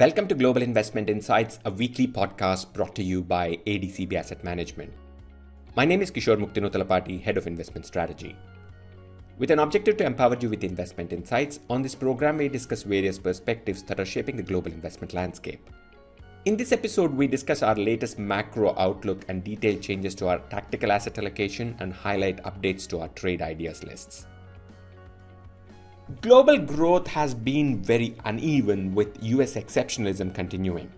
Welcome to Global Investment Insights, a weekly podcast brought to you by ADCB Asset Management. My name is Kishore Muktinutalapati, Head of Investment Strategy. With an objective to empower you with investment insights, on this program we discuss various perspectives that are shaping the global investment landscape. In this episode, we discuss our latest macro outlook and detailed changes to our tactical asset allocation and highlight updates to our trade ideas lists. Global growth has been very uneven, with US exceptionalism continuing.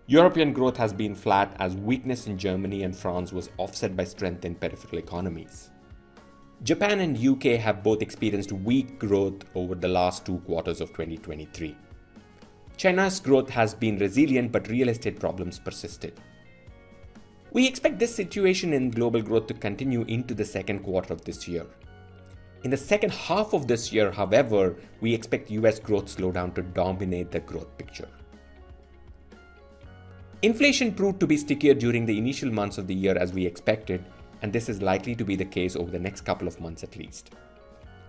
European growth has been flat as weakness in Germany and France was offset by strength in peripheral economies. Japan and UK have both experienced weak growth over the last 2 quarters of 2023. China's growth has been resilient, but real estate problems persisted. We expect this situation in global growth to continue into the second quarter of this year. In the second half of this year, however, we expect US growth slowdown to dominate the growth picture. Inflation proved to be stickier during the initial months of the year as we expected, and this is likely to be the case over the next couple of months at least.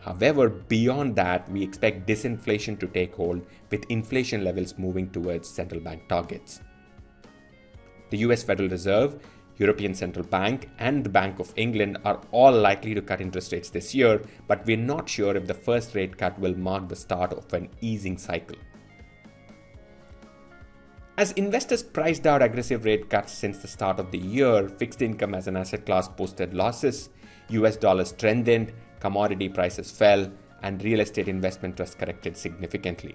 However, beyond that, we expect disinflation to take hold, with inflation levels moving towards central bank targets. The US Federal Reserve, European Central Bank, and the Bank of England are all likely to cut interest rates this year, but we're not sure if the first rate cut will mark the start of an easing cycle. As investors priced out aggressive rate cuts since the start of the year, fixed income as an asset class posted losses, US dollar strengthened, commodity prices fell, and real estate investment trusts corrected significantly.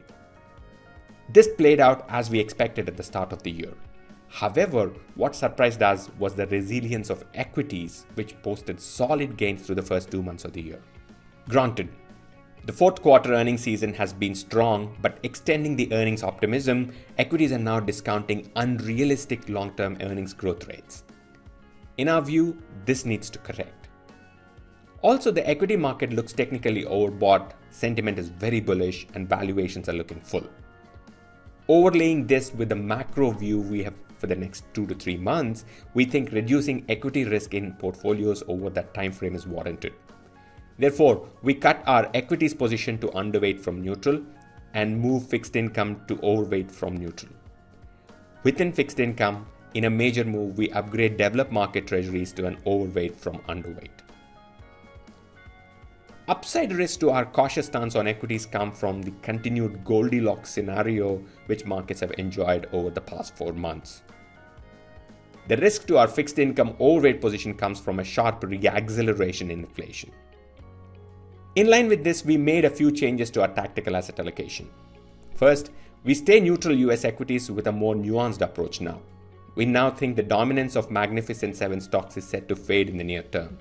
This played out as we expected at the start of the year. However, what surprised us was the resilience of equities, which posted solid gains through the first 2 months of the year. Granted, the fourth quarter earnings season has been strong, but extending the earnings optimism, equities are now discounting unrealistic long-term earnings growth rates. In our view, this needs to correct. Also, the equity market looks technically overbought, sentiment is very bullish, and valuations are looking full. Overlaying this with the macro view we have for the next 2 to 3 months, we think reducing equity risk in portfolios over that time frame is warranted. Therefore, we cut our equities position to underweight from neutral and move fixed income to overweight from neutral. Within fixed income, in a major move, we upgrade developed market treasuries to an overweight from underweight. Upside risk to our cautious stance on equities come from the continued Goldilocks scenario which markets have enjoyed over the past 4 months. The risk to our fixed income overweight position comes from a sharp reacceleration in inflation. In line with this, we made a few changes to our tactical asset allocation. First, we stay neutral US equities with a more nuanced approach now. We now think the dominance of Magnificent 7 stocks is set to fade in the near term.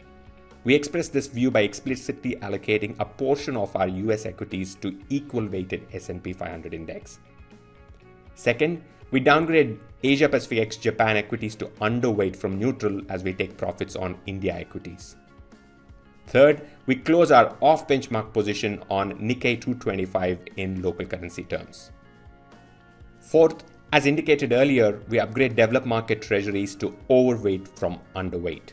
We express this view by explicitly allocating a portion of our US equities to equal-weighted S&P 500 index. Second, we downgrade Asia Pacific ex-Japan equities to underweight from neutral as we take profits on India equities. Third, we close our off-benchmark position on Nikkei 225 in local currency terms. Fourth, as indicated earlier, we upgrade developed market treasuries to overweight from underweight.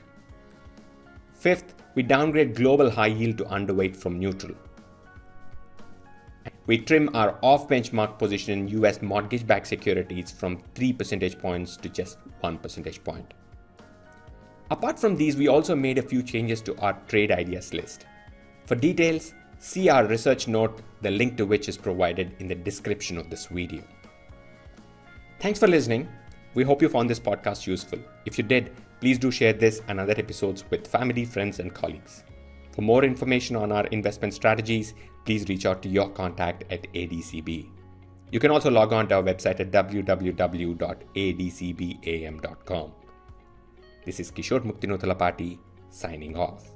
Fifth, we downgrade global high yield to underweight from neutral. We trim our off-benchmark position in US mortgage-backed securities from 3 percentage points to just 1 percentage point. Apart from these, we also made a few changes to our trade ideas list. For details, see our research note, the link to which is provided in the description of this video. Thanks for listening. We hope you found this podcast useful. If you did, please do share this and other episodes with family, friends, and colleagues. For more information on our investment strategies, please reach out to your contact at ADCB. You can also log on to our website at www.adcbam.com. This is Kishore Muktinutalapati signing off.